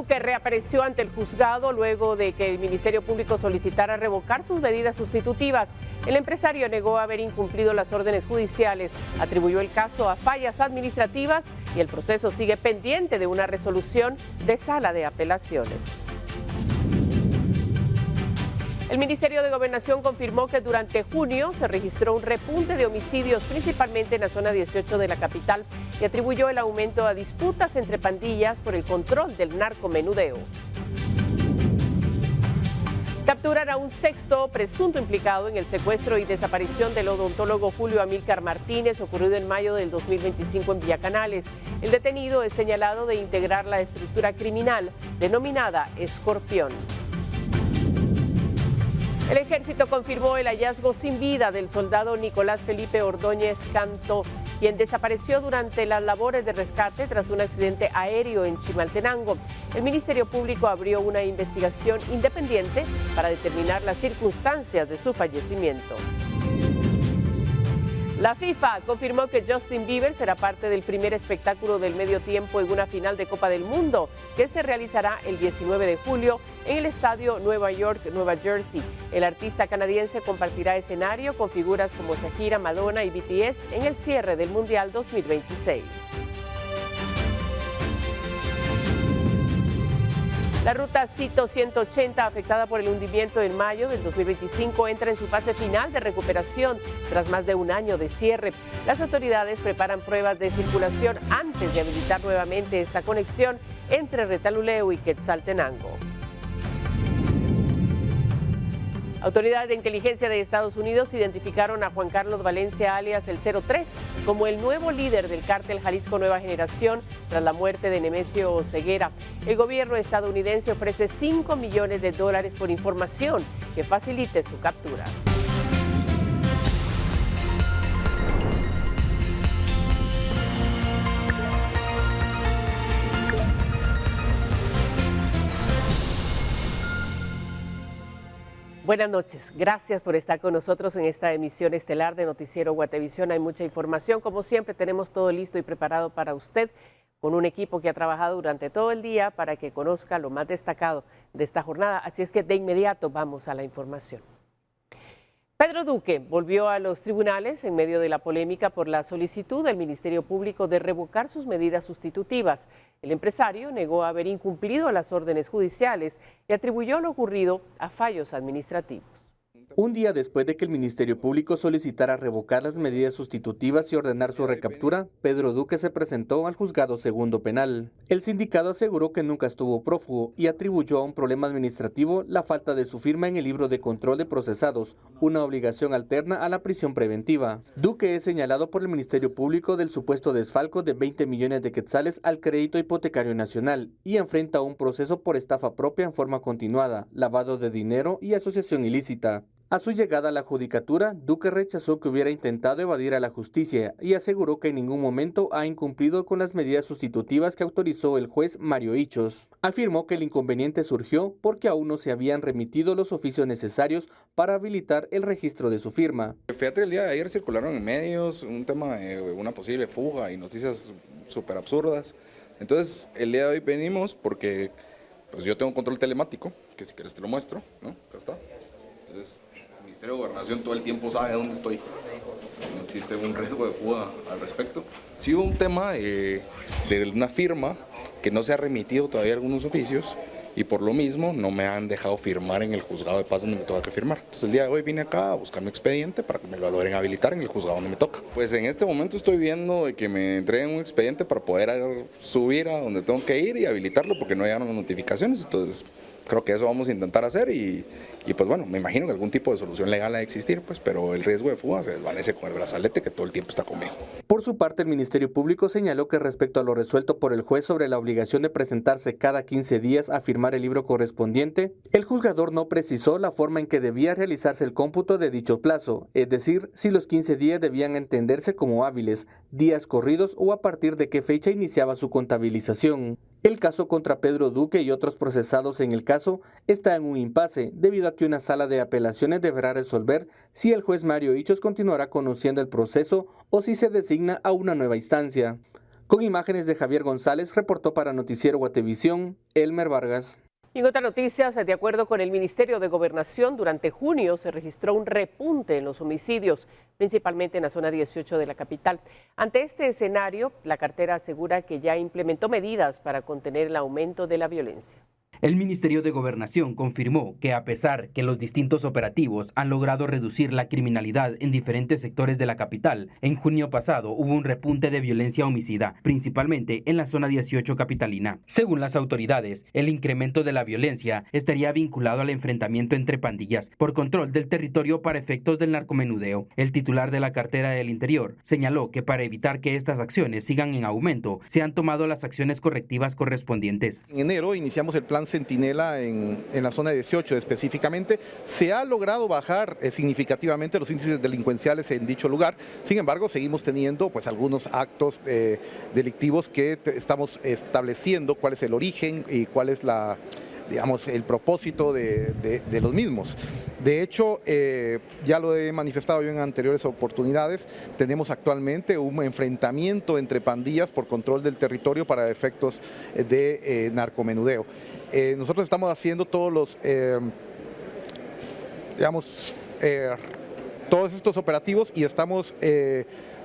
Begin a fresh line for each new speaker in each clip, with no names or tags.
Duque reapareció ante el juzgado luego de que el Ministerio Público solicitara revocar sus medidas sustitutivas. El empresario negó haber incumplido las órdenes judiciales, atribuyó el caso a fallas administrativas y el proceso sigue pendiente de una resolución de sala de apelaciones. El Ministerio de Gobernación confirmó que durante junio se registró un repunte de homicidios, principalmente en la zona 18 de la capital, y atribuyó el aumento a disputas entre pandillas por el control del narcomenudeo. Capturan a un sexto presunto implicado en el secuestro y desaparición del odontólogo Julio Amílcar Martínez, ocurrido en mayo del 2025 en Villa Canales. El detenido es señalado de integrar la estructura criminal denominada Escorpión. El ejército confirmó el hallazgo sin vida del soldado Nicolás Felipe Ordóñez Canto, quien desapareció durante las labores de rescate tras un accidente aéreo en Chimaltenango. El Ministerio Público abrió una investigación independiente para determinar las circunstancias de su fallecimiento. La FIFA confirmó que Justin Bieber será parte del primer espectáculo del medio tiempo en una final de Copa del Mundo que se realizará el 19 de julio en el estadio Nueva York, Nueva Jersey. El artista canadiense compartirá escenario con figuras como Shakira, Madonna y BTS en el cierre del Mundial 2026. La ruta Cito 180, afectada por el hundimiento en mayo del 2025, entra en su fase final de recuperación tras más de un año de cierre. Las autoridades preparan pruebas de circulación antes de habilitar nuevamente esta conexión entre Retaluleu y Quetzaltenango. Autoridades de inteligencia de Estados Unidos identificaron a Juan Carlos Valencia, alias el 03, como el nuevo líder del cártel Jalisco Nueva Generación tras la muerte de Nemesio Ceguera. El gobierno estadounidense ofrece $5 millones por información que facilite su captura. Buenas noches, gracias por estar con nosotros en esta emisión estelar de Noticiero Guatevisión. Hay mucha información, como siempre tenemos todo listo y preparado para usted con un equipo que ha trabajado durante todo el día para que conozca lo más destacado de esta jornada. Así es que de inmediato vamos a la información. Pedro Duque volvió a los tribunales en medio de la polémica por la solicitud del Ministerio Público de revocar sus medidas sustitutivas. El empresario negó haber incumplido las órdenes judiciales y atribuyó lo ocurrido a fallos administrativos.
Un día después de que el Ministerio Público solicitara revocar las medidas sustitutivas y ordenar su recaptura, Pedro Duque se presentó al Juzgado Segundo Penal. El sindicado aseguró que nunca estuvo prófugo y atribuyó a un problema administrativo la falta de su firma en el libro de control de procesados, una obligación alterna a la prisión preventiva. Duque es señalado por el Ministerio Público del supuesto desfalco de 20 millones de quetzales al crédito hipotecario nacional y enfrenta un proceso por estafa propia en forma continuada, lavado de dinero y asociación ilícita. A su llegada a la judicatura, Duque rechazó que hubiera intentado evadir a la justicia y aseguró que en ningún momento ha incumplido con las medidas sustitutivas que autorizó el juez Mario Hichos. Afirmó que el inconveniente surgió porque aún no se habían remitido los oficios necesarios para habilitar el registro de su firma.
Fíjate, el día de ayer circularon en medios un tema de una posible fuga y noticias súper absurdas. Entonces, el día de hoy venimos porque pues yo tengo control telemático, que si quieres te lo muestro, ¿no? Acá está. Entonces, el Ministerio de Gobernación todo el tiempo sabe dónde estoy. No existe un riesgo de fuga al respecto. Sí hubo un tema de una firma que no se ha remitido todavía algunos oficios y por lo mismo no me han dejado firmar en el juzgado de paz donde me toca que firmar. Entonces el día de hoy vine acá a buscar mi expediente para que me lo logren habilitar en el juzgado donde me toca. Pues en este momento estoy viendo que me entreguen un expediente para poder subir a donde tengo que ir y habilitarlo porque no llegaron las notificaciones. Entonces creo que eso vamos a intentar hacer y pues bueno, me imagino que algún tipo de solución legal ha de existir, pues, pero el riesgo de fuga se desvanece con el brazalete que todo el tiempo está conmigo.
Por su parte, el Ministerio Público señaló que respecto a lo resuelto por el juez sobre la obligación de presentarse cada 15 días a firmar el libro correspondiente, el juzgador no precisó la forma en que debía realizarse el cómputo de dicho plazo, es decir, si los 15 días debían entenderse como hábiles, días corridos o a partir de qué fecha iniciaba su contabilización. El caso contra Pedro Duque y otros procesados en el caso está en un impasse debido a que una sala de apelaciones deberá resolver si el juez Mario Hichos continuará conociendo el proceso o si se designa a una nueva instancia. Con imágenes de Javier González, reportó para Noticiero Guatevisión, Elmer Vargas.
Y en otras noticias, de acuerdo con el Ministerio de Gobernación, durante junio se registró un repunte en los homicidios, principalmente en la zona 18 de la capital. Ante este escenario, la cartera asegura que ya implementó medidas para contener el aumento de la violencia.
El Ministerio de Gobernación confirmó que a pesar que los distintos operativos han logrado reducir la criminalidad en diferentes sectores de la capital, en junio pasado hubo un repunte de violencia homicida, principalmente en la zona 18 capitalina. Según las autoridades, el incremento de la violencia estaría vinculado al enfrentamiento entre pandillas por control del territorio para efectos del narcomenudeo. El titular de la cartera del Interior señaló que para evitar que estas acciones sigan en aumento, se han tomado las acciones correctivas correspondientes.
En enero iniciamos el plan Centinela en la zona 18 específicamente. Se ha logrado bajar significativamente los índices delincuenciales en dicho lugar. Sin embargo, seguimos teniendo algunos actos delictivos que estamos estableciendo cuál es el origen y cuál es el propósito de los mismos. De hecho, ya lo he manifestado yo en anteriores oportunidades, tenemos actualmente un enfrentamiento entre pandillas por control del territorio para efectos de narcomenudeo. Nosotros estamos haciendo todos estos operativos y estamos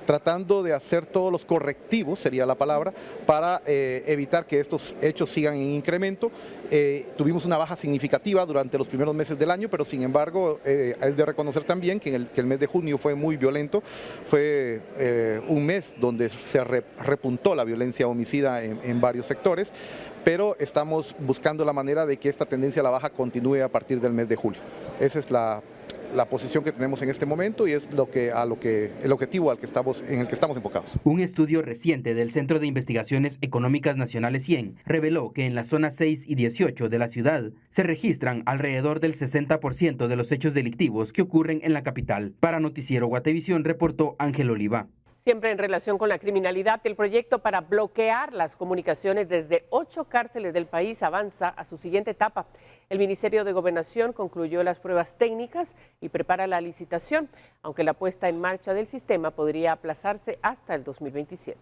tratando de hacer todos los correctivos, sería la palabra, para evitar que estos hechos sigan en incremento. Tuvimos una baja significativa durante los primeros meses del año, pero sin embargo es de reconocer también que el mes de junio fue muy violento, fue un mes donde se repuntó la violencia homicida en varios sectores, pero estamos buscando la manera de que esta tendencia a la baja continúe a partir del mes de julio. Esa es la posición que tenemos en este momento y es el objetivo en el que estamos enfocados.
Un estudio reciente del Centro de Investigaciones Económicas Nacionales CIEN reveló que en las zonas 6 y 18 de la ciudad se registran alrededor del 60% de los hechos delictivos que ocurren en la capital. Para Noticiero Guatevisión reportó Ángel Oliva.
Siempre en relación con la criminalidad, el proyecto para bloquear las comunicaciones desde 8 cárceles del país avanza a su siguiente etapa. El Ministerio de Gobernación concluyó las pruebas técnicas y prepara la licitación, aunque la puesta en marcha del sistema podría aplazarse hasta el 2027.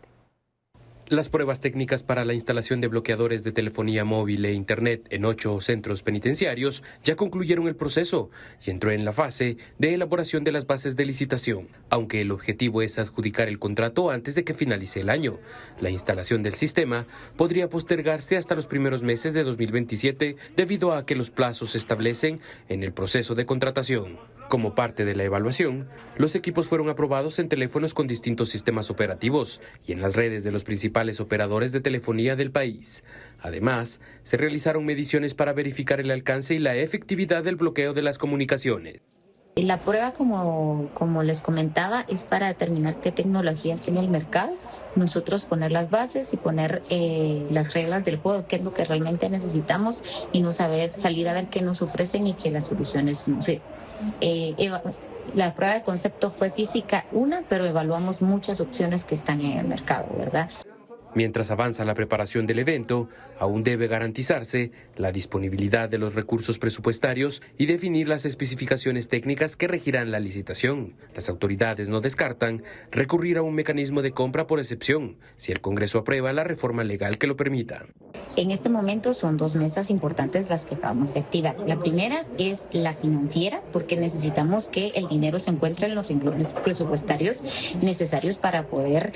Las pruebas técnicas para la instalación de bloqueadores de telefonía móvil e internet en 8 centros penitenciarios ya concluyeron el proceso y entró en la fase de elaboración de las bases de licitación, aunque el objetivo es adjudicar el contrato antes de que finalice el año. La instalación del sistema podría postergarse hasta los primeros meses de 2027 debido a que los plazos se establecen en el proceso de contratación. Como parte de la evaluación, los equipos fueron aprobados en teléfonos con distintos sistemas operativos y en las redes de los principales operadores de telefonía del país. Además, se realizaron mediciones para verificar el alcance y la efectividad del bloqueo de las comunicaciones.
La prueba, como les comentaba, es para determinar qué tecnologías tiene el mercado, nosotros poner las bases y poner las reglas del juego, qué es lo que realmente necesitamos y no salir a ver qué nos ofrecen y que las soluciones no sé. La prueba de concepto fue física pero evaluamos muchas opciones que están en el mercado, ¿verdad?
Mientras avanza la preparación del evento, aún debe garantizarse la disponibilidad de los recursos presupuestarios y definir las especificaciones técnicas que regirán la licitación. Las autoridades no descartan recurrir a un mecanismo de compra por excepción, si el Congreso aprueba la reforma legal que lo permita.
En este momento son 2 mesas importantes las que acabamos de activar. La primera es la financiera, porque necesitamos que el dinero se encuentre en los renglones presupuestarios necesarios para poder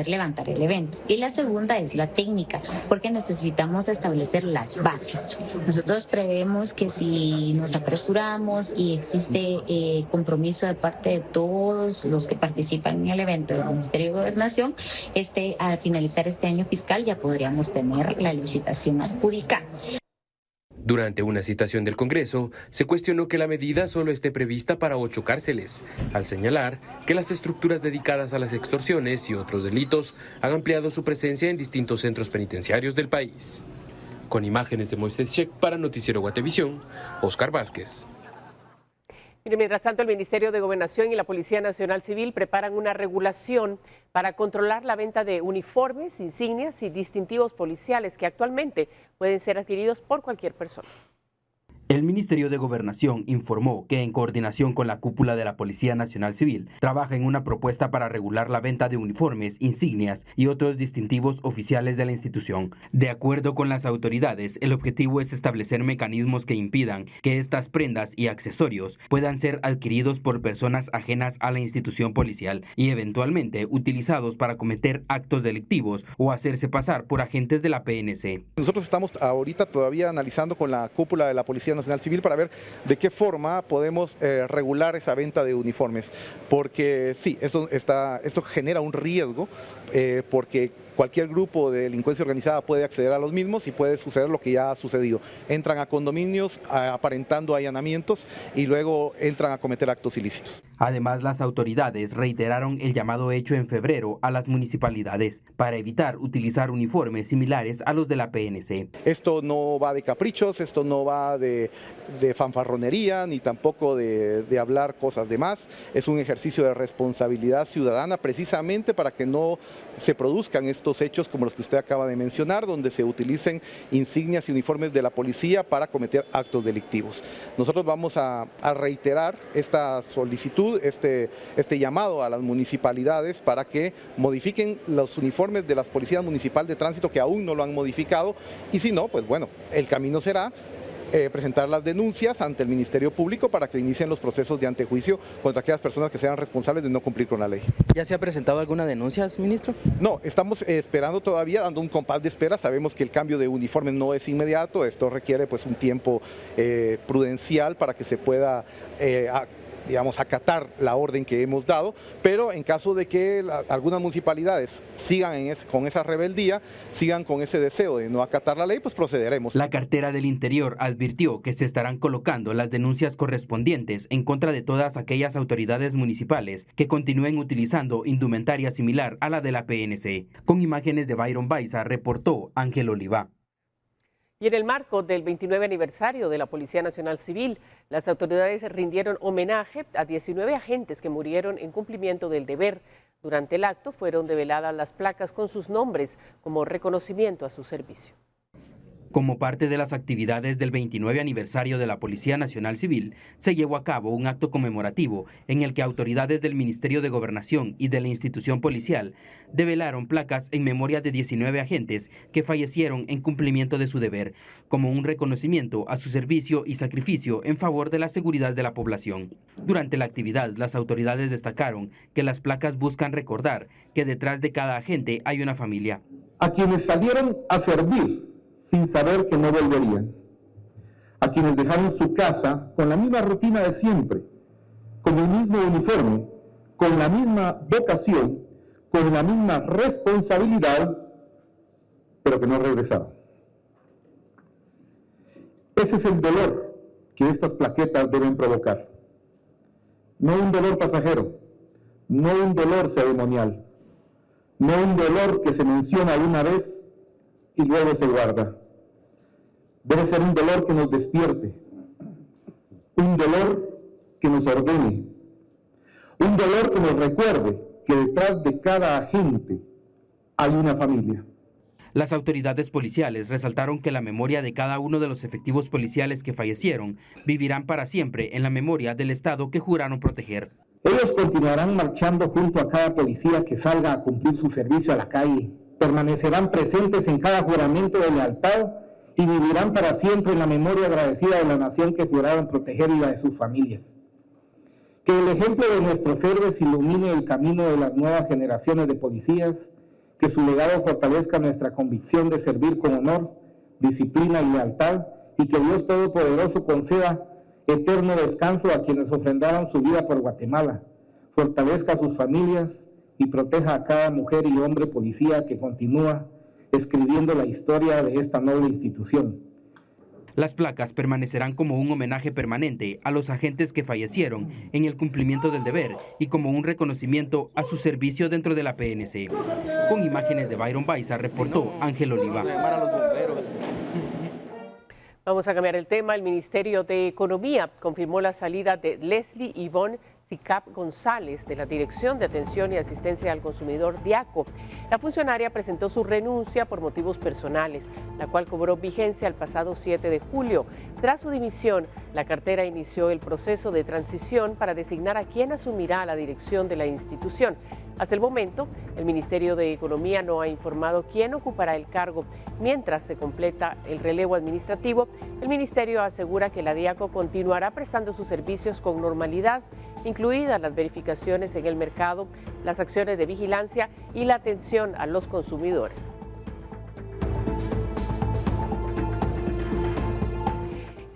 levantar el evento. Y la segunda es la técnica, porque necesitamos establecer las bases. Nosotros prevemos que si nos apresuramos y existe compromiso de parte de todos los que participan en el evento del Ministerio de Gobernación, al finalizar este año fiscal ya podríamos tener la licitación adjudicada.
Durante una citación del Congreso, se cuestionó que la medida solo esté prevista para 8 cárceles, al señalar que las estructuras dedicadas a las extorsiones y otros delitos han ampliado su presencia en distintos centros penitenciarios del país. Con imágenes de Moisés Sheck para Noticiero Guatevisión, Oscar Vázquez.
Mientras tanto, el Ministerio de Gobernación y la Policía Nacional Civil preparan una regulación para controlar la venta de uniformes, insignias y distintivos policiales que actualmente pueden ser adquiridos por cualquier persona.
El Ministerio de Gobernación informó que en coordinación con la cúpula de la Policía Nacional Civil trabaja en una propuesta para regular la venta de uniformes, insignias y otros distintivos oficiales de la institución. De acuerdo con las autoridades, el objetivo es establecer mecanismos que impidan que estas prendas y accesorios puedan ser adquiridos por personas ajenas a la institución policial y eventualmente utilizados para cometer actos delictivos o hacerse pasar por agentes de la PNC.
Nosotros estamos ahorita todavía analizando con la cúpula de la Policía Nacional Civil para ver de qué forma podemos regular esa venta de uniformes, porque sí, esto genera un riesgo, porque cualquier grupo de delincuencia organizada puede acceder a los mismos y puede suceder lo que ya ha sucedido. Entran a condominios aparentando allanamientos y luego entran a cometer actos ilícitos.
Además, las autoridades reiteraron el llamado hecho en febrero a las municipalidades para evitar utilizar uniformes similares a los de la PNC.
Esto no va de caprichos, esto no va de fanfarronería, ni tampoco de hablar cosas de más. Es un ejercicio de responsabilidad ciudadana precisamente para que no se produzcan estos hechos como los que usted acaba de mencionar, donde se utilicen insignias y uniformes de la policía para cometer actos delictivos. Nosotros vamos a reiterar esta solicitud, este llamado a las municipalidades para que modifiquen los uniformes de las policías municipales de tránsito que aún no lo han modificado, y si no, pues bueno, el camino será presentar las denuncias ante el Ministerio Público para que inicien los procesos de antejuicio contra aquellas personas que sean responsables de no cumplir con la ley.
¿Ya se ha presentado alguna denuncia, ministro?
No, estamos esperando todavía, dando un compás de espera. Sabemos que el cambio de uniforme no es inmediato, esto requiere pues un tiempo prudencial para que se pueda acatar la orden que hemos dado, pero en caso de que algunas municipalidades sigan con esa rebeldía, sigan con ese deseo de no acatar la ley, pues procederemos.
La cartera del Interior advirtió que se estarán colocando las denuncias correspondientes en contra de todas aquellas autoridades municipales que continúen utilizando indumentaria similar a la de la PNC. Con imágenes de Byron Baiza, reportó Ángel Oliva.
Y en el marco del 29 aniversario de la Policía Nacional Civil, las autoridades rindieron homenaje a 19 agentes que murieron en cumplimiento del deber. Durante el acto fueron develadas las placas con sus nombres como reconocimiento a su servicio.
Como parte de las actividades del 29 aniversario de la Policía Nacional Civil, se llevó a cabo un acto conmemorativo en el que autoridades del Ministerio de Gobernación y de la institución policial develaron placas en memoria de 19 agentes que fallecieron en cumplimiento de su deber, como un reconocimiento a su servicio y sacrificio en favor de la seguridad de la población. Durante la actividad, las autoridades destacaron que las placas buscan recordar que detrás de cada agente hay una familia.
A quienes salieron a servir sin saber que no volverían, a quienes dejaron su casa con la misma rutina de siempre, con el mismo uniforme, con la misma vocación, con la misma responsabilidad, pero que no regresaron. Ese es el dolor que estas plaquetas deben provocar. No un dolor pasajero, no un dolor ceremonial, no un dolor que se menciona una vez y luego se guarda. Debe ser un dolor que nos despierte, un dolor que nos ordene, un dolor que nos recuerde que detrás de cada agente hay una familia.
Las autoridades policiales resaltaron que la memoria de cada uno de los efectivos policiales que fallecieron vivirán para siempre en la memoria del Estado que juraron proteger.
Ellos continuarán marchando junto a cada policía que salga a cumplir su servicio a la calle, permanecerán presentes en cada juramento de lealtad y vivirán para siempre en la memoria agradecida de la nación que juraron proteger y la de sus familias. Que el ejemplo de nuestros héroes ilumine el camino de las nuevas generaciones de policías, que su legado fortalezca nuestra convicción de servir con honor, disciplina y lealtad, y que Dios Todopoderoso conceda eterno descanso a quienes ofrendaron su vida por Guatemala, fortalezca a sus familias y proteja a cada mujer y hombre policía que continúa escribiendo la historia de esta noble institución.
Las placas permanecerán como un homenaje permanente a los agentes que fallecieron en el cumplimiento del deber y como un reconocimiento a su servicio dentro de la PNC. Con imágenes de Byron Baiza, reportó Ángel Oliva.
Vamos a cambiar el tema. El Ministerio de Economía confirmó la salida de Leslie Yvonne Sicap González, de la Dirección de Atención y Asistencia al Consumidor, DIACO. La funcionaria presentó su renuncia por motivos personales, la cual cobró vigencia el pasado 7 de julio. Tras su dimisión, la cartera inició el proceso de transición para designar a quien asumirá la dirección de la institución. Hasta el momento, el Ministerio de Economía no ha informado quién ocupará el cargo. Mientras se completa el relevo administrativo, el Ministerio asegura que la DIACO continuará prestando sus servicios con normalidad, incluidas las verificaciones en el mercado, las acciones de vigilancia y la atención a los consumidores.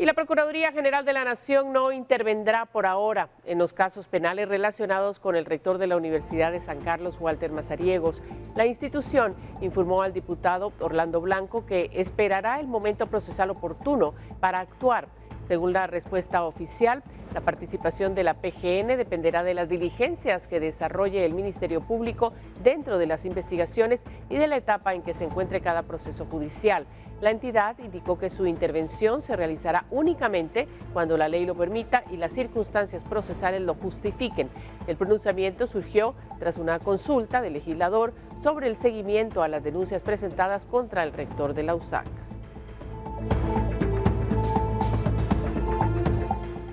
Y la Procuraduría General de la Nación no intervendrá por ahora en los casos penales relacionados con el rector de la Universidad de San Carlos, Walter Mazariegos. La institución informó al diputado Orlando Blanco que esperará el momento procesal oportuno para actuar. Según la respuesta oficial, la participación de la PGN dependerá de las diligencias que desarrolle el Ministerio Público dentro de las investigaciones y de la etapa en que se encuentre cada proceso judicial. La entidad indicó que su intervención se realizará únicamente cuando la ley lo permita y las circunstancias procesales lo justifiquen. El pronunciamiento surgió tras una consulta del legislador sobre el seguimiento a las denuncias presentadas contra el rector de la USAC.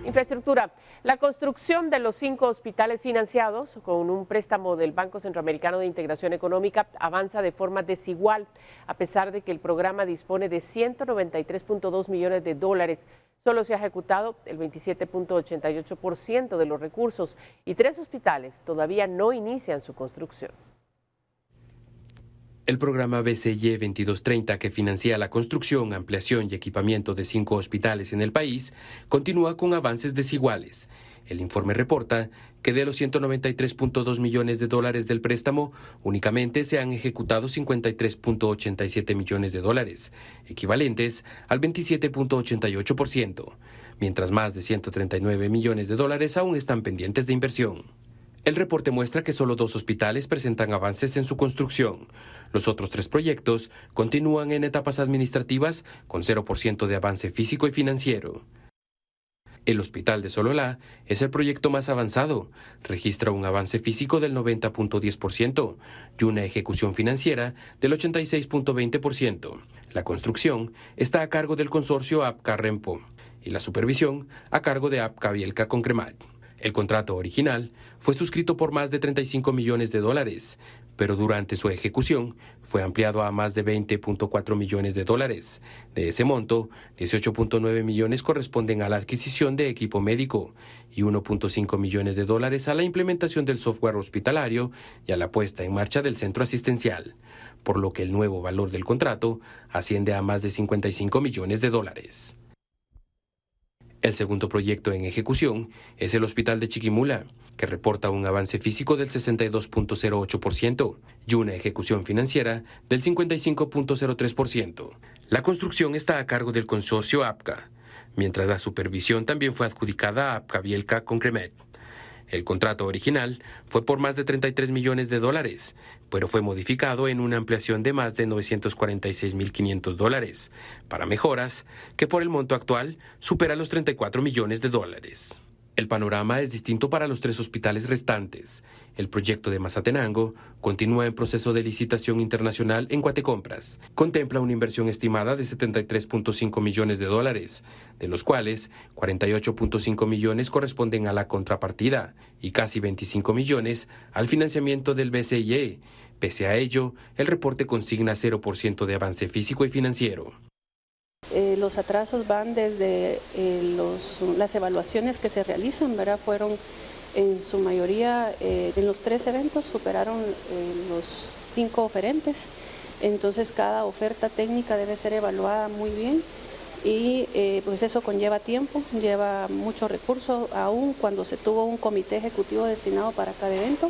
Infraestructura. La construcción de los 5 hospitales financiados con un préstamo del Banco Centroamericano de Integración Económica avanza de forma desigual, a pesar de que el programa dispone de 193.2 millones de dólares. Solo se ha ejecutado el 27.88% de los recursos y 3 hospitales todavía no inician su construcción.
El programa BCY 2230, que financia la construcción, ampliación y equipamiento de 5 hospitales en el país, continúa con avances desiguales. El informe reporta que de los 193.2 millones de dólares del préstamo, únicamente se han ejecutado 53.87 millones de dólares, equivalentes al 27.88%, mientras más de 139 millones de dólares aún están pendientes de inversión. El reporte muestra que solo 2 hospitales presentan avances en su construcción. Los otros 3 proyectos continúan en etapas administrativas con 0% de avance físico y financiero. El Hospital de Sololá es el proyecto más avanzado. Registra un avance físico del 90.10% y una ejecución financiera del 86.20%. La construcción está a cargo del consorcio APCA-Renpo y la supervisión a cargo de APCA-Bielca con Cremat. El contrato original fue suscrito por más de 35 millones de dólares, pero durante su ejecución fue ampliado a más de 20.4 millones de dólares. De ese monto, 18.9 millones corresponden a la adquisición de equipo médico y 1.5 millones de dólares a la implementación del software hospitalario y a la puesta en marcha del centro asistencial, por lo que el nuevo valor del contrato asciende a más de 55 millones de dólares. El segundo proyecto en ejecución es el Hospital de Chiquimula, que reporta un avance físico del 62.08% y una ejecución financiera del 55.03%. La construcción está a cargo del consorcio APCA, mientras la supervisión también fue adjudicada a APCA-Bielca con Cremet. El contrato original fue por más de 33 millones de dólares, pero fue modificado en una ampliación de más de 946.500 dólares, para mejoras que por el monto actual supera los 34 millones de dólares. El panorama es distinto para los 3 hospitales restantes. El proyecto de Mazatenango continúa en proceso de licitación internacional en Guatecompras. Contempla una inversión estimada de 73.5 millones de dólares, de los cuales 48.5 millones corresponden a la contrapartida y casi 25 millones al financiamiento del BCIE. Pese a ello, el reporte consigna 0% de avance físico y financiero.
Los atrasos van desde las evaluaciones que se realizan, ¿verdad? Fueron en su mayoría, en los 3 eventos superaron los 5 oferentes, entonces cada oferta técnica debe ser evaluada muy bien y pues eso conlleva tiempo, lleva mucho recurso, aún cuando se tuvo un comité ejecutivo destinado para cada evento.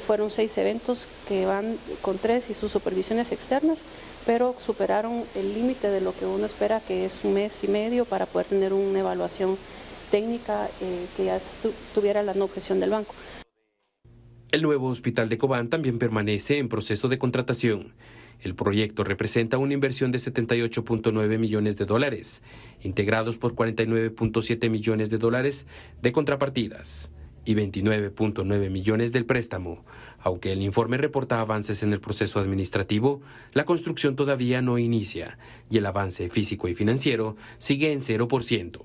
Fueron 6 eventos que van con 3 y sus supervisiones externas, pero superaron el límite de lo que uno espera, que es 1 mes y medio, para poder tener una evaluación técnica que ya tuviera la no objeción del banco.
El nuevo hospital de Cobán también permanece en proceso de contratación. El proyecto representa una inversión de 78.9 millones de dólares, integrados por 49.7 millones de dólares de contrapartidas. y 29.9 millones del préstamo. Aunque el informe reporta avances en el proceso administrativo, la construcción todavía no inicia y el avance físico y financiero sigue en 0%.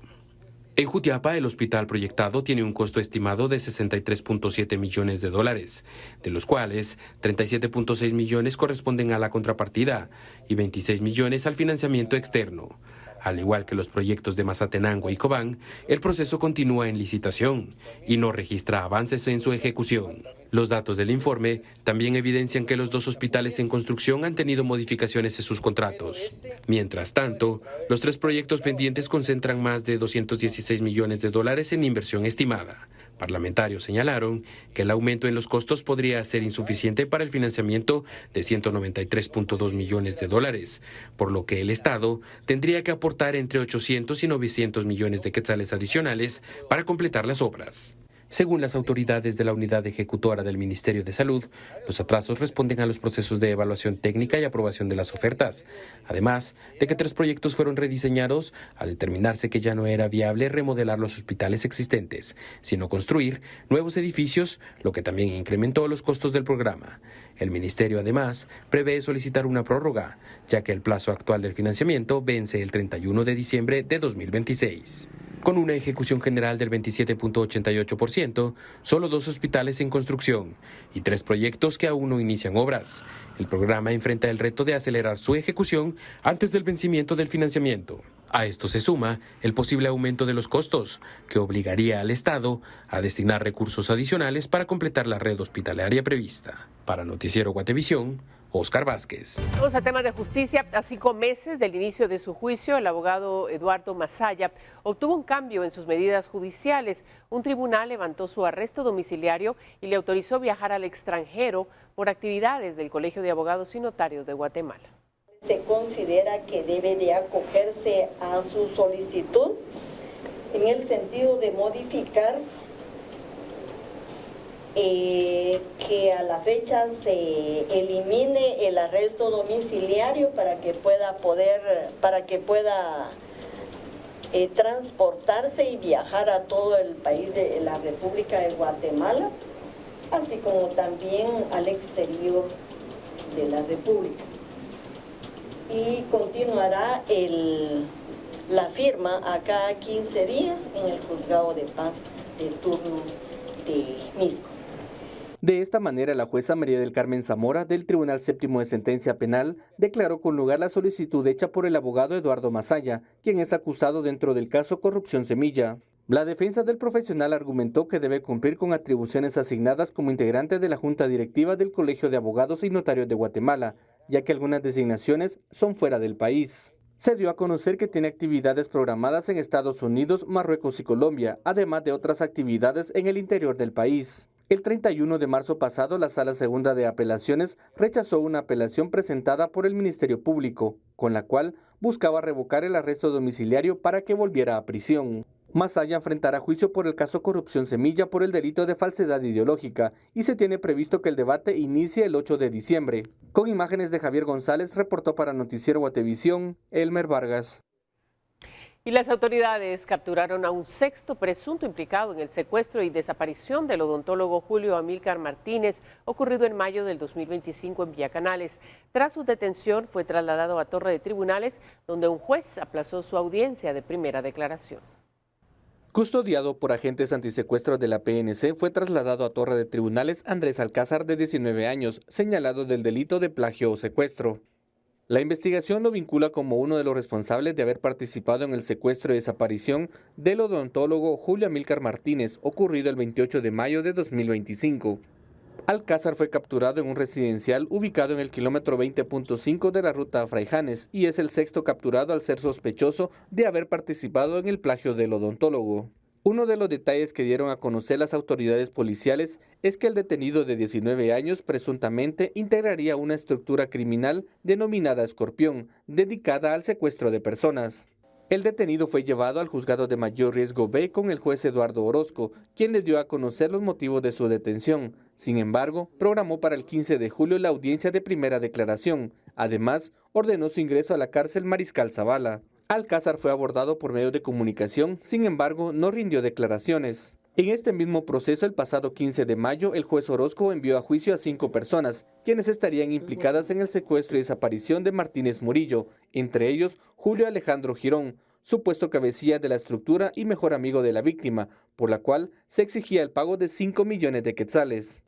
En Jutiapa, el hospital proyectado tiene un costo estimado de 63.7 millones de dólares, de los cuales 37.6 millones corresponden a la contrapartida y 26 millones al financiamiento externo. Al igual que los proyectos de Mazatenango y Cobán, el proceso continúa en licitación y no registra avances en su ejecución. Los datos del informe también evidencian que los dos hospitales en construcción han tenido modificaciones en sus contratos. Mientras tanto, los 3 proyectos pendientes concentran más de 216 millones de dólares en inversión estimada. Parlamentarios señalaron que el aumento en los costos podría ser insuficiente para el financiamiento de 193.2 millones de dólares, por lo que el Estado tendría que aportar entre 800 y 900 millones de quetzales adicionales para completar las obras. Según las autoridades de la unidad ejecutora del Ministerio de Salud, los atrasos responden a los procesos de evaluación técnica y aprobación de las ofertas, además de que 3 proyectos fueron rediseñados al determinarse que ya no era viable remodelar los hospitales existentes, sino construir nuevos edificios, lo que también incrementó los costos del programa. El Ministerio, además, prevé solicitar una prórroga, ya que el plazo actual del financiamiento vence el 31 de diciembre de 2026. Con una ejecución general del 27.88%, solo 2 hospitales en construcción y 3 proyectos que aún no inician obras. El programa enfrenta el reto de acelerar su ejecución antes del vencimiento del financiamiento. A esto se suma el posible aumento de los costos, que obligaría al Estado a destinar recursos adicionales para completar la red hospitalaria prevista. Para Noticiero Guatevisión, Oscar Vázquez.
Vamos a temas de justicia. A 5 meses del inicio de su juicio, el abogado Eduardo Masaya obtuvo un cambio en sus medidas judiciales. Un tribunal levantó su arresto domiciliario y le autorizó viajar al extranjero por actividades del Colegio de Abogados y Notarios de Guatemala.
Se considera que debe de acogerse a su solicitud en el sentido de modificar que a la fecha se elimine el arresto domiciliario para que pueda transportarse y viajar a todo el país de la República de Guatemala, así como también al exterior de la República. Y continuará la firma a cada 15 días en el juzgado de paz de turno de Misco.
De esta manera, la jueza María del Carmen Zamora del Tribunal Séptimo de Sentencia Penal declaró con lugar la solicitud hecha por el abogado Eduardo Masaya, quien es acusado dentro del caso Corrupción Semilla. La defensa del profesional argumentó que debe cumplir con atribuciones asignadas como integrante de la Junta Directiva del Colegio de Abogados y Notarios de Guatemala, ya que algunas designaciones son fuera del país. Se dio a conocer que tiene actividades programadas en Estados Unidos, Marruecos y Colombia, además de otras actividades en el interior del país. El 31 de marzo pasado, la Sala Segunda de Apelaciones rechazó una apelación presentada por el Ministerio Público, con la cual buscaba revocar el arresto domiciliario para que volviera a prisión. Masaya enfrentará juicio por el caso Corrupción Semilla por el delito de falsedad ideológica y se tiene previsto que el debate inicie el 8 de diciembre. Con imágenes de Javier González, reportó para Noticiero Guatevisión, Elmer Vargas.
Y las autoridades capturaron a un 6º presunto implicado en el secuestro y desaparición del odontólogo Julio Amílcar Martínez, ocurrido en mayo del 2025 en Villa Canales. Tras su detención, fue trasladado a Torre de Tribunales, donde un juez aplazó su audiencia de primera declaración.
Custodiado por agentes antisecuestro de la PNC, fue trasladado a Torre de Tribunales Andrés Alcázar, de 19 años, señalado del delito de plagio o secuestro. La investigación lo vincula como uno de los responsables de haber participado en el secuestro y desaparición del odontólogo Julio Amílcar Martínez, ocurrido el 28 de mayo de 2025. Alcázar fue capturado en un residencial ubicado en el kilómetro 20.5 de la ruta a Fraijanes y es el 6º capturado al ser sospechoso de haber participado en el plagio del odontólogo. Uno de los detalles que dieron a conocer las autoridades policiales es que el detenido de 19 años presuntamente integraría una estructura criminal denominada Escorpión, dedicada al secuestro de personas. El detenido fue llevado al juzgado de mayor riesgo B con el juez Eduardo Orozco, quien le dio a conocer los motivos de su detención. Sin embargo, programó para el 15 de julio la audiencia de primera declaración. Además, ordenó su ingreso a la cárcel Mariscal Zavala. Alcázar fue abordado por medios de comunicación, sin embargo, no rindió declaraciones. En este mismo proceso, el pasado 15 de mayo, el juez Orozco envió a juicio a 5 personas, quienes estarían implicadas en el secuestro y desaparición de Martínez Murillo, entre ellos Julio Alejandro Girón, supuesto cabecilla de la estructura y mejor amigo de la víctima, por la cual se exigía el pago de 5 millones de quetzales.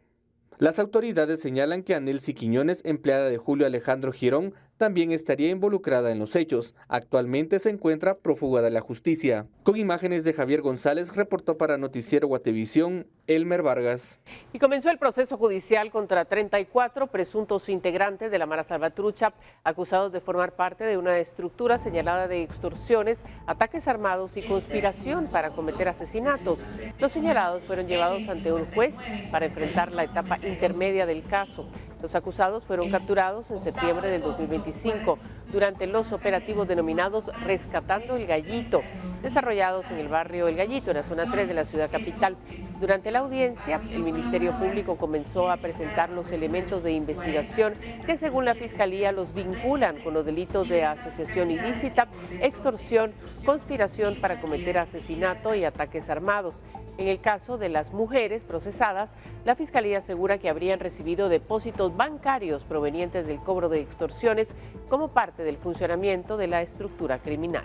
Las autoridades señalan que Anelsi Quiñones, empleada de Julio Alejandro Girón, también estaría involucrada en los hechos. Actualmente se encuentra prófuga de la justicia. Con imágenes de Javier González, reportó para Noticiero Guatevisión, Elmer Vargas.
Y comenzó el proceso judicial contra 34 presuntos integrantes de la Mara Salvatrucha, acusados de formar parte de una estructura señalada de extorsiones, ataques armados y conspiración para cometer asesinatos. Los señalados fueron llevados ante un juez para enfrentar la etapa intermedia del caso. Los acusados fueron capturados en septiembre del 2025 durante los operativos denominados Rescatando el Gallito, desarrollados en el barrio El Gallito, en la zona 3 de la ciudad capital. Durante la audiencia, el Ministerio Público comenzó a presentar los elementos de investigación que, según la Fiscalía, los vinculan con los delitos de asociación ilícita, extorsión, conspiración para cometer asesinato y ataques armados. En el caso de las mujeres procesadas, la Fiscalía asegura que habrían recibido depósitos bancarios provenientes del cobro de extorsiones como parte del funcionamiento de la estructura criminal.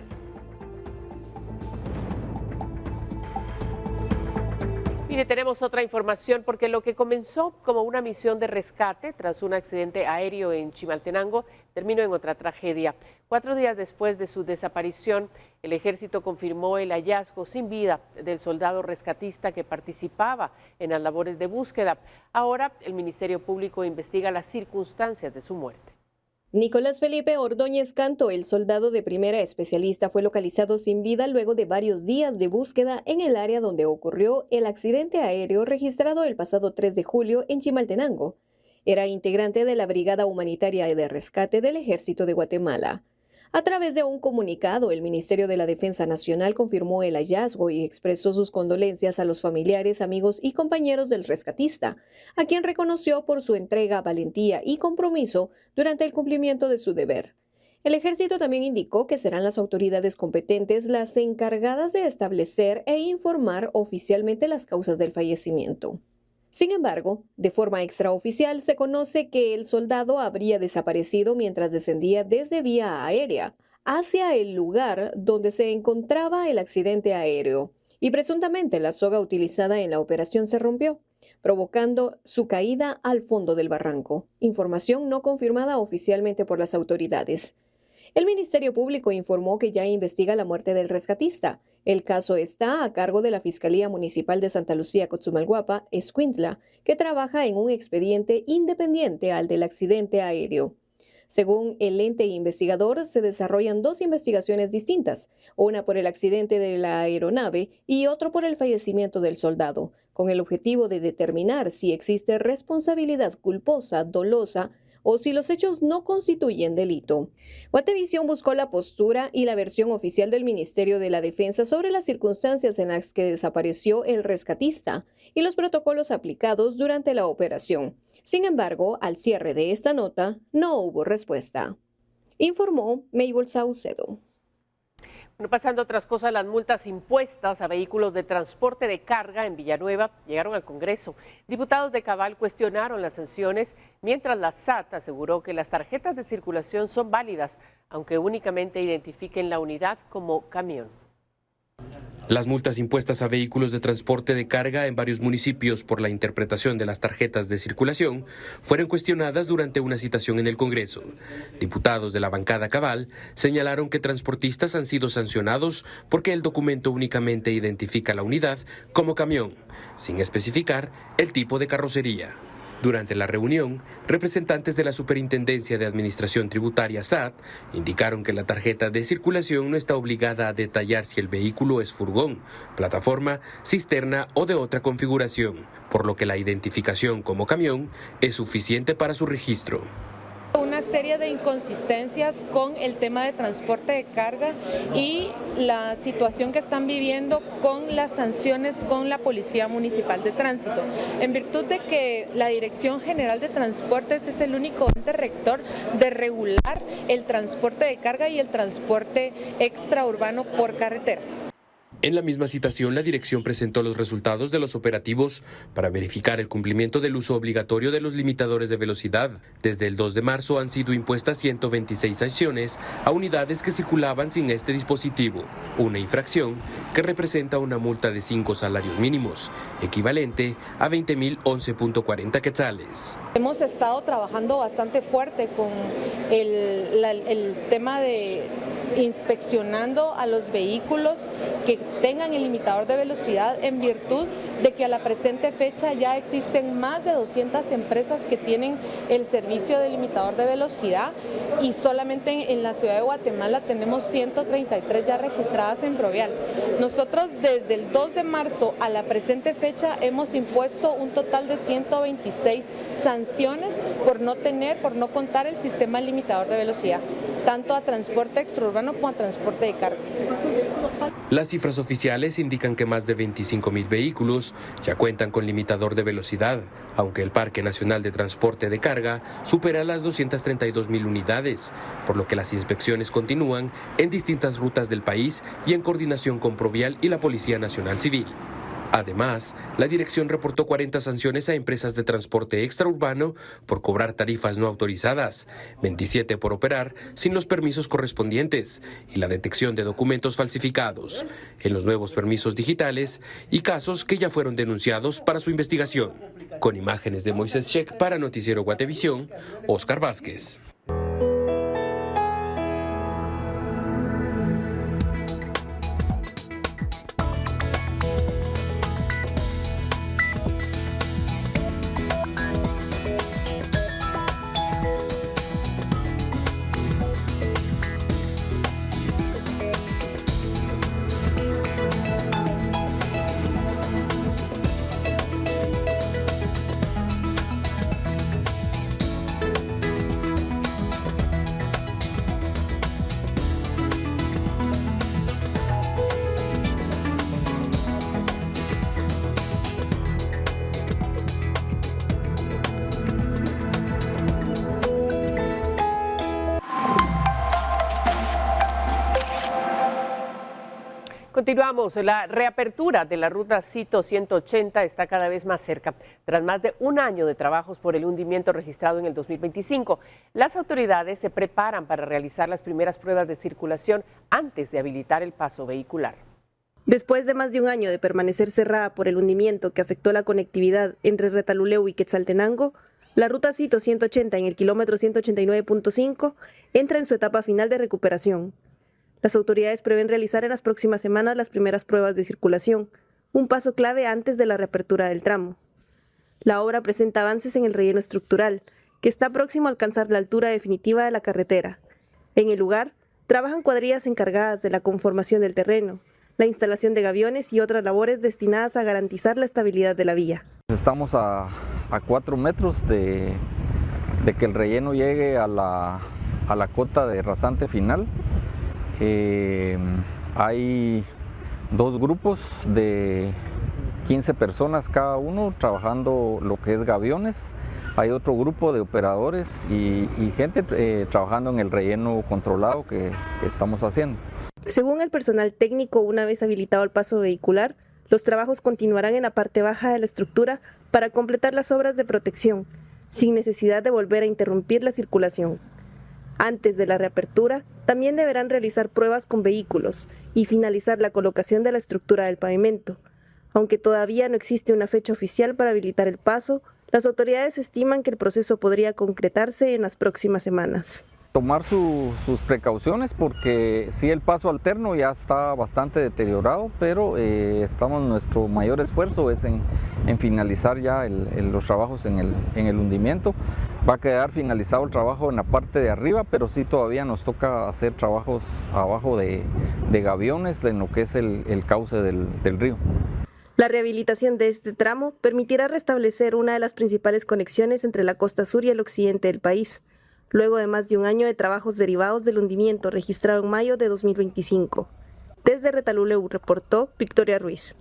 Mire, tenemos otra información porque lo que comenzó como una misión de rescate tras un accidente aéreo en Chimaltenango terminó en otra tragedia. 4 días después de su desaparición, el ejército confirmó el hallazgo sin vida del soldado rescatista que participaba en las labores de búsqueda. Ahora el Ministerio Público investiga las circunstancias de su muerte.
Nicolás Felipe Ordóñez Canto, el soldado de primera especialista, fue localizado sin vida luego de varios días de búsqueda en el área donde ocurrió el accidente aéreo registrado el pasado 3 de julio en Chimaltenango. Era integrante de la Brigada Humanitaria de Rescate del Ejército de Guatemala. A través de un comunicado, el Ministerio de la Defensa Nacional confirmó el hallazgo y expresó sus condolencias a los familiares, amigos y compañeros del rescatista, a quien reconoció por su entrega, valentía y compromiso durante el cumplimiento de su deber. El Ejército también indicó que serán las autoridades competentes las encargadas de establecer e informar oficialmente las causas del fallecimiento. Sin embargo, de forma extraoficial se conoce que el soldado habría desaparecido mientras descendía desde vía aérea hacia el lugar donde se encontraba el accidente aéreo y presuntamente la soga utilizada en la operación se rompió, provocando su caída al fondo del barranco. Información no confirmada oficialmente por las autoridades. El Ministerio Público informó que ya investiga la muerte del rescatista. El caso está a cargo de la Fiscalía Municipal de Santa Lucía Cotzumalguapa, Escuintla, que trabaja en un expediente independiente al del accidente aéreo. Según el ente investigador, se desarrollan 2 investigaciones distintas, una por el accidente de la aeronave y otro por el fallecimiento del soldado, con el objetivo de determinar si existe responsabilidad culposa, dolosa, o si los hechos no constituyen delito. Guatevisión buscó la postura y la versión oficial del Ministerio de la Defensa sobre las circunstancias en las que desapareció el rescatista y los protocolos aplicados durante la operación. Sin embargo, al cierre de esta nota, no hubo respuesta. Informó Mabel Saucedo.
Bueno, pasando a otras cosas, las multas impuestas a vehículos de transporte de carga en Villanueva llegaron al Congreso. Diputados de Cabal cuestionaron las sanciones, mientras la SAT aseguró que las tarjetas de circulación son válidas, aunque únicamente identifiquen la unidad como camión.
Las multas impuestas a vehículos de transporte de carga en varios municipios por la interpretación de las tarjetas de circulación fueron cuestionadas durante una citación en el Congreso. Diputados de la bancada Cabal señalaron que transportistas han sido sancionados porque el documento únicamente identifica la unidad como camión, sin especificar el tipo de carrocería. Durante la reunión, representantes de la Superintendencia de Administración Tributaria SAT indicaron que la tarjeta de circulación no está obligada a detallar si el vehículo es furgón, plataforma, cisterna o de otra configuración, por lo que la identificación como camión es suficiente para su registro.
Una serie de inconsistencias con el tema de transporte de carga y la situación que están viviendo con las sanciones con la Policía Municipal de Tránsito. En virtud de que la Dirección General de Transportes es el único ente rector de regular el transporte de carga y el transporte extraurbano por carretera.
En la misma citación, la dirección presentó los resultados de los operativos para verificar el cumplimiento del uso obligatorio de los limitadores de velocidad. Desde el 2 de marzo han sido impuestas 126 sanciones a unidades que circulaban sin este dispositivo, una infracción que representa una multa de 5 salarios mínimos, equivalente a 20.011.40 quetzales.
Hemos estado trabajando bastante fuerte con el tema de inspeccionando a los vehículos que tengan el limitador de velocidad, en virtud de que a la presente fecha ya existen más de 200 empresas que tienen el servicio de limitador de velocidad y solamente en la ciudad de Guatemala tenemos 133 ya registradas en Provial. Nosotros desde el 2 de marzo a la presente fecha hemos impuesto un total de 126 sanciones por no contar el sistema limitador de velocidad, tanto a transporte extraurbano como a transporte de carga.
Las cifras oficiales indican que más de 25.000 vehículos ya cuentan con limitador de velocidad, aunque el Parque Nacional de Transporte de Carga supera las 232.000 unidades, por lo que las inspecciones continúan en distintas rutas del país y en coordinación con Provial y la Policía Nacional Civil. Además, la dirección reportó 40 sanciones a empresas de transporte extraurbano por cobrar tarifas no autorizadas, 27 por operar sin los permisos correspondientes y la detección de documentos falsificados en los nuevos permisos digitales y casos que ya fueron denunciados para su investigación. Con imágenes de Moisés Sheck para Noticiero Guatevisión, Oscar Vázquez.
Continuamos. La reapertura de la ruta Cito 180 está cada vez más cerca. Tras más de un año de trabajos por el hundimiento registrado en el 2025, las autoridades se preparan para realizar las primeras pruebas de circulación antes de habilitar el paso vehicular.
Después de más de un año de permanecer cerrada por el hundimiento que afectó la conectividad entre Retaluleu y Quetzaltenango, la ruta Cito 180 en el kilómetro 189.5 entra en su etapa final de recuperación. Las autoridades prevén realizar en las próximas semanas las primeras pruebas de circulación, un paso clave antes de la reapertura del tramo. La obra presenta avances en el relleno estructural, que está próximo a alcanzar la altura definitiva de la carretera. En el lugar, trabajan cuadrillas encargadas de la conformación del terreno, la instalación de gaviones y otras labores destinadas a garantizar la estabilidad de la vía.
Estamos a 4 metros de que el relleno llegue a la cota de rasante final. Hay 2 grupos de 15 personas cada uno trabajando lo que es gaviones. Hay otro grupo de operadores y gente trabajando en el relleno controlado que estamos haciendo.
Según el personal técnico, una vez habilitado el paso vehicular, los trabajos continuarán en la parte baja de la estructura para completar las obras de protección, sin necesidad de volver a interrumpir la circulación. Antes de la reapertura, también deberán realizar pruebas con vehículos y finalizar la colocación de la estructura del pavimento. Aunque todavía no existe una fecha oficial para habilitar el paso, las autoridades estiman que el proceso podría concretarse en las próximas semanas.
Tomar sus precauciones porque sí, el paso alterno ya está bastante deteriorado, pero nuestro mayor esfuerzo es en finalizar ya los trabajos en el hundimiento. Va a quedar finalizado el trabajo en la parte de arriba, pero sí todavía nos toca hacer trabajos abajo de gaviones en lo que es el cauce del río.
La rehabilitación de este tramo permitirá restablecer una de las principales conexiones entre la costa sur y el occidente del país, luego de más de un año de trabajos derivados del hundimiento registrado en mayo de 2025. Desde Retaluleu reportó Victoria Ruiz.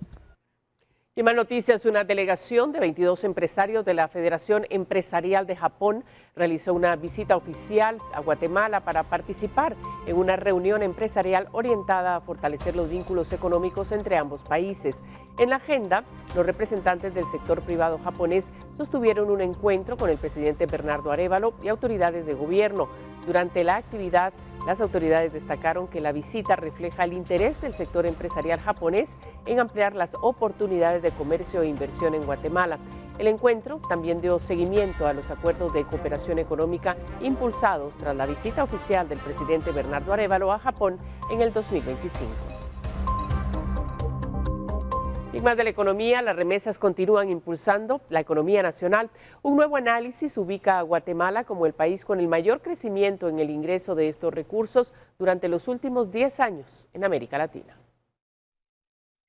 Y más noticias, una delegación de 22 empresarios de la Federación Empresarial de Japón realizó una visita oficial a Guatemala para participar en una reunión empresarial orientada a fortalecer los vínculos económicos entre ambos países. En la agenda, los representantes del sector privado japonés sostuvieron un encuentro con el presidente Bernardo Arévalo y autoridades de gobierno. Durante la actividad, las autoridades destacaron que la visita refleja el interés del sector empresarial japonés en ampliar las oportunidades de comercio e inversión en Guatemala. El encuentro también dio seguimiento a los acuerdos de cooperación económica impulsados tras la visita oficial del presidente Bernardo Arévalo a Japón en el 2025. Y más de la economía, las remesas continúan impulsando la economía nacional. Un nuevo análisis ubica a Guatemala como el país con el mayor crecimiento en el ingreso de estos recursos durante los últimos 10 años en América Latina.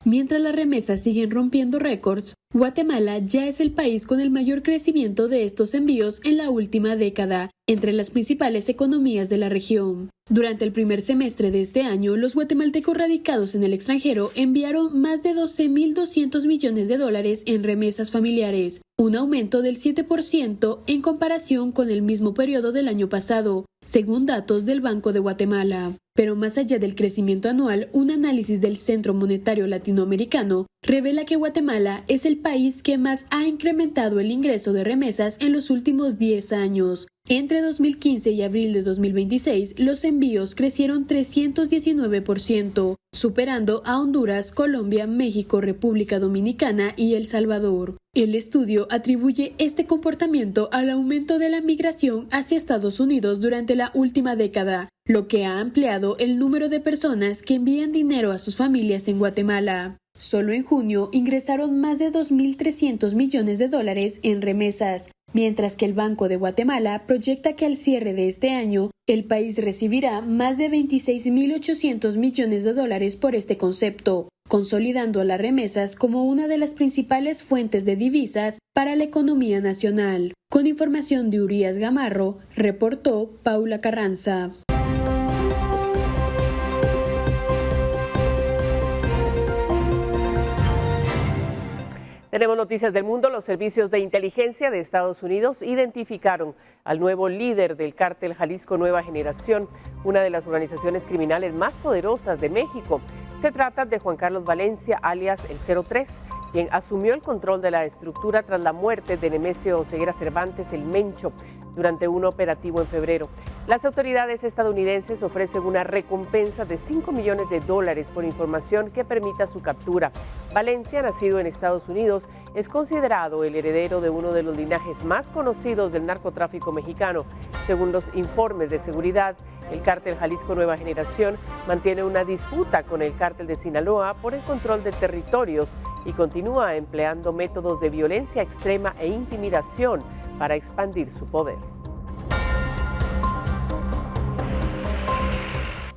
Mientras las remesas siguen rompiendo récords, Guatemala ya es el país con el mayor crecimiento de estos envíos en la última década, entre las principales economías de la región. Durante el primer semestre de este año, los guatemaltecos radicados en el extranjero enviaron más de 12.200 millones de dólares en remesas familiares, un aumento del 7% en comparación con el mismo periodo del año pasado, según datos del Banco de Guatemala. Pero más allá del crecimiento anual, un análisis del Centro Monetario Latinoamericano revela que Guatemala es el país que más ha incrementado el ingreso de remesas en los últimos 10 años. Entre 2015 y abril de 2026, los envíos crecieron 319%, superando a Honduras, Colombia, México, República Dominicana y El Salvador. El estudio atribuye este comportamiento al aumento de la migración hacia Estados Unidos durante la última década, lo que ha ampliado el número de personas que envían dinero a sus familias en Guatemala. Solo en junio ingresaron más de 2.300 millones de dólares en remesas, mientras que el Banco de Guatemala proyecta que al cierre de este año, el país recibirá más de 26.800 millones de dólares por este concepto, consolidando a las remesas como una de las principales fuentes de divisas para la economía nacional. Con información de Urias Gamarro, reportó Paula Carranza.
Tenemos noticias del mundo. Los servicios de inteligencia de Estados Unidos identificaron al nuevo líder del cártel Jalisco Nueva Generación, una de las organizaciones criminales más poderosas de México. Se trata de Juan Carlos Valencia, alias el 03, quien asumió el control de la estructura tras la muerte de Nemesio Ceguera Cervantes, el Mencho, durante un operativo en febrero. Las autoridades estadounidenses ofrecen una recompensa de $5 millones por información que permita su captura. Valencia, nacido en Estados Unidos, es considerado el heredero de uno de los linajes más conocidos del narcotráfico mexicano. Según los informes de seguridad, el cártel Jalisco Nueva Generación mantiene una disputa con el cártel de Sinaloa por el control de territorios y continúa empleando métodos de violencia extrema e intimidación para expandir su poder.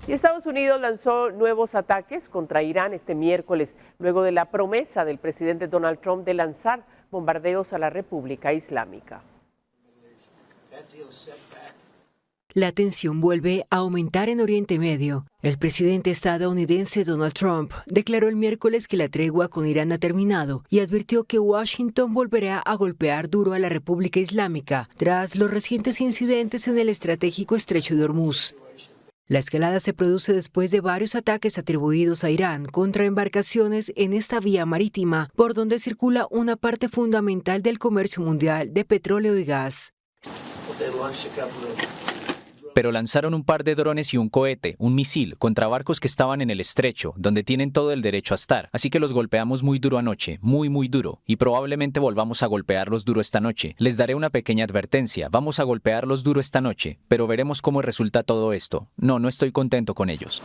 Y Estados Unidos lanzó nuevos ataques contra Irán este miércoles, luego de la promesa del presidente Donald Trump de lanzar bombardeos a la República Islámica.
La tensión vuelve a aumentar en Oriente Medio. El presidente estadounidense Donald Trump declaró el miércoles que la tregua con Irán ha terminado y advirtió que Washington volverá a golpear duro a la República Islámica tras los recientes incidentes en el estratégico estrecho de Hormuz. La escalada se produce después de varios ataques atribuidos a Irán contra embarcaciones en esta vía marítima, por donde circula una parte fundamental del comercio mundial de petróleo y gas.
Pero lanzaron un par de drones y un cohete, un misil, contra barcos que estaban en el estrecho, donde tienen todo el derecho a estar. Así que los golpeamos muy duro anoche, muy duro, y probablemente volvamos a golpearlos duro esta noche. Les daré una pequeña advertencia, vamos a golpearlos duro esta noche, pero veremos cómo resulta todo esto. No estoy contento con ellos.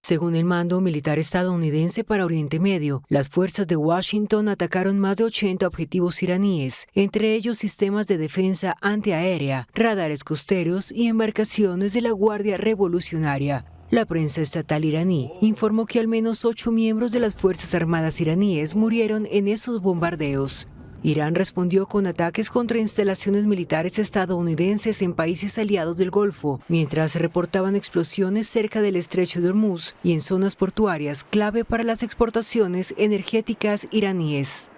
Según el mando militar estadounidense para Oriente Medio, las fuerzas de Washington atacaron más de 80 objetivos iraníes, entre ellos sistemas de defensa antiaérea, radares costeros y embarcaciones de la Guardia Revolucionaria. La prensa estatal iraní informó que al menos 8 miembros de las Fuerzas Armadas iraníes murieron en esos bombardeos. Irán respondió con ataques contra instalaciones militares estadounidenses en países aliados del Golfo, mientras se reportaban explosiones cerca del estrecho de Hormuz y en zonas portuarias clave para las exportaciones energéticas iraníes.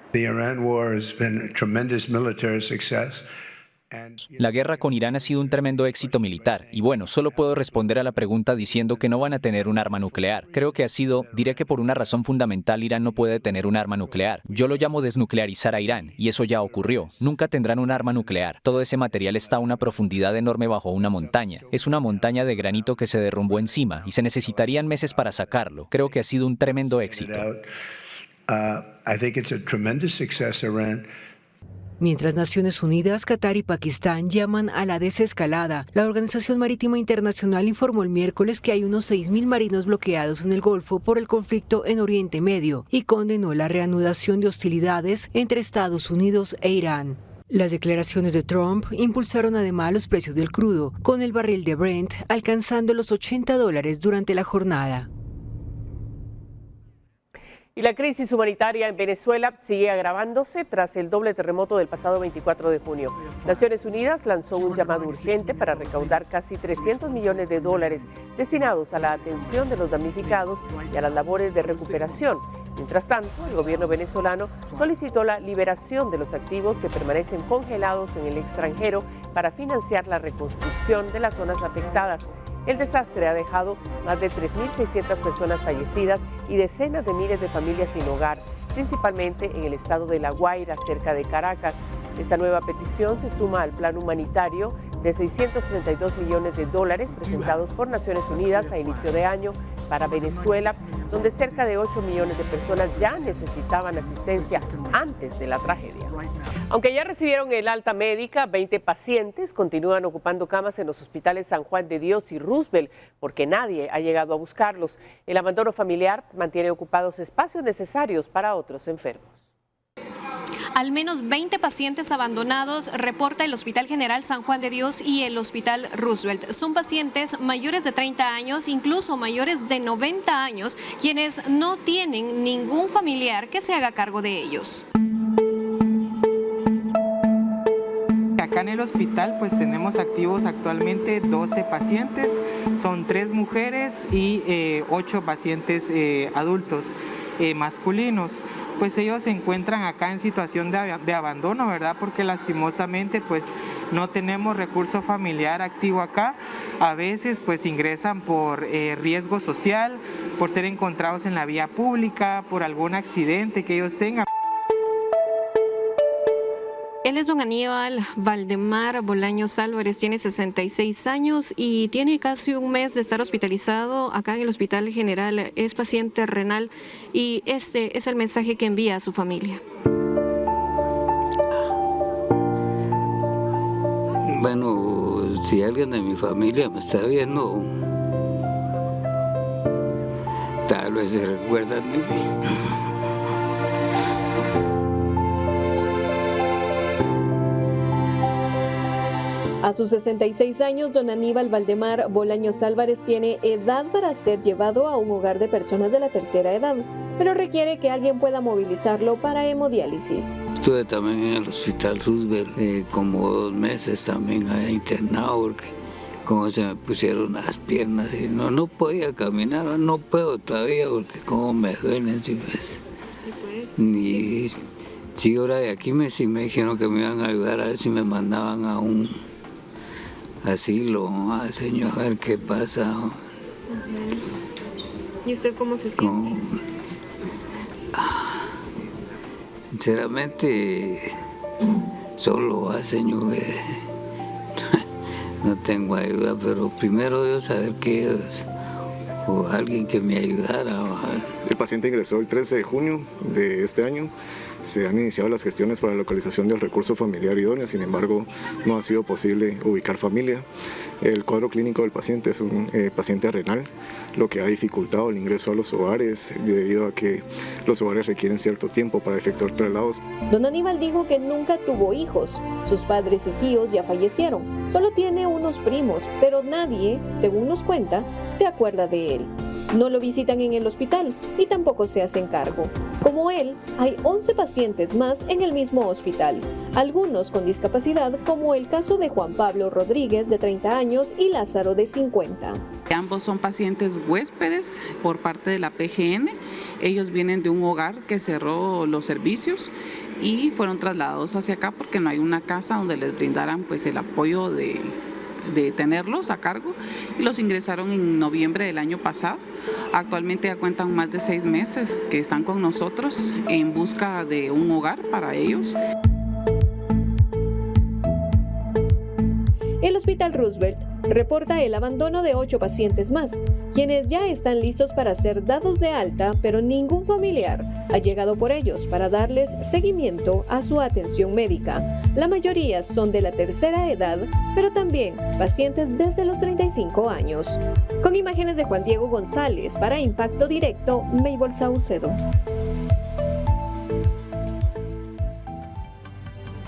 La guerra con Irán ha sido un tremendo éxito militar y bueno, solo puedo responder a la pregunta diciendo que no van a tener un arma nuclear. Creo que diré que por una razón fundamental Irán no puede tener un arma nuclear. Yo lo llamo desnuclearizar a Irán y eso ya ocurrió. Nunca tendrán un arma nuclear. Todo ese material está a una profundidad enorme bajo una montaña. Es una montaña de granito que se derrumbó encima y se necesitarían meses para sacarlo. Creo que ha sido un tremendo éxito.
Mientras Naciones Unidas, Qatar y Pakistán llaman a la desescalada, la Organización Marítima Internacional informó el miércoles que hay unos 6.000 marinos bloqueados en el Golfo por el conflicto en Oriente Medio y condenó la reanudación de hostilidades entre Estados Unidos e Irán. Las declaraciones de Trump impulsaron además los precios del crudo, con el barril de Brent alcanzando los $80 durante la jornada.
Y la crisis humanitaria en Venezuela sigue agravándose tras el doble terremoto del pasado 24 de junio. Naciones Unidas lanzó un llamado urgente para recaudar casi $300 millones destinados a la atención de los damnificados y a las labores de recuperación. Mientras tanto, el gobierno venezolano solicitó la liberación de los activos que permanecen congelados en el extranjero para financiar la reconstrucción de las zonas afectadas. El desastre ha dejado más de 3.600 personas fallecidas y decenas de miles de familias sin hogar, principalmente en el estado de La Guaira, cerca de Caracas. Esta nueva petición se suma al plan humanitario de $632 millones presentados por Naciones Unidas a inicio de año para Venezuela, donde cerca de 8 millones de personas ya necesitaban asistencia antes de la tragedia. Aunque ya recibieron el alta médica, 20 pacientes continúan ocupando camas en los hospitales San Juan de Dios y Roosevelt porque nadie ha llegado a buscarlos. El abandono familiar mantiene ocupados espacios necesarios para otros enfermos.
Al menos 20 pacientes abandonados reporta el Hospital General San Juan de Dios y el Hospital Roosevelt. Son pacientes mayores de 30 años, incluso mayores de 90 años, quienes no tienen ningún familiar que se haga cargo de ellos.
Acá en el hospital pues tenemos activos actualmente 12 pacientes, son 3 mujeres y 8 pacientes adultos masculinos. Pues ellos se encuentran acá en situación de abandono, ¿verdad? Porque lastimosamente pues no tenemos recurso familiar activo acá. A veces pues ingresan por riesgo social, por ser encontrados en la vía pública, por algún accidente que ellos tengan.
Él es don Aníbal Valdemar Bolaños Álvarez, tiene 66 años y tiene casi un mes de estar hospitalizado acá en el Hospital General. Es paciente renal y este es el mensaje que envía a su familia.
Bueno, si alguien de mi familia me está viendo, tal vez se recuerdan de mí.
A sus 66 años, don Aníbal Valdemar Bolaños Álvarez tiene edad para ser llevado a un hogar de personas de la tercera edad, pero requiere que alguien pueda movilizarlo para hemodiálisis.
Estuve también en el Hospital Roosevelt como 2 meses también allá internado porque como se me pusieron las piernas y no podía caminar, no puedo todavía porque como me duelen si ves. Y sí, ahora de aquí sí me dijeron que me iban a ayudar a ver si me mandaban a un asilo, señor, a ver qué pasa.
¿Y usted cómo se siente?
Sinceramente, solo, señor, no tengo ayuda, pero primero debo saber que o alguien que me ayudara.
El paciente ingresó el 13 de junio de este año. Se han iniciado las gestiones para la localización del recurso familiar idóneo, sin embargo no ha sido posible ubicar familia. El cuadro clínico del paciente es un paciente renal, lo que ha dificultado el ingreso a los hogares debido a que los hogares requieren cierto tiempo para efectuar traslados.
Don Aníbal dijo que nunca tuvo hijos, sus padres y tíos ya fallecieron, solo tiene unos primos, pero nadie, según nos cuenta, se acuerda de él. No lo visitan en el hospital y tampoco se hacen cargo. Como él, hay 11 pacientes más en el mismo hospital, algunos con discapacidad, como el caso de Juan Pablo Rodríguez, de 30 años, y Lázaro, de 50.
Ambos son pacientes huéspedes por parte de la PGN. Ellos vienen de un hogar que cerró los servicios y fueron trasladados hacia acá porque no hay una casa donde les brindaran pues el apoyo de tenerlos a cargo, y los ingresaron en noviembre del año pasado. Actualmente ya cuentan más de 6 meses que están con nosotros en busca de un hogar para ellos.
El Hospital Roosevelt reporta el abandono de 8 pacientes más, quienes ya están listos para ser dados de alta, pero ningún familiar ha llegado por ellos para darles seguimiento a su atención médica. La mayoría son de la tercera edad, pero también pacientes desde los 35 años. Con imágenes de Juan Diego González, para Impacto Directo, Maybol Saucedo.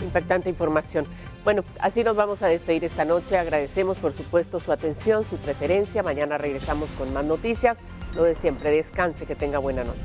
Impactante información. Bueno, así nos vamos a despedir esta noche. Agradecemos, por supuesto, su atención, su preferencia. Mañana regresamos con más noticias. Lo de siempre, descanse, que tenga buena noche.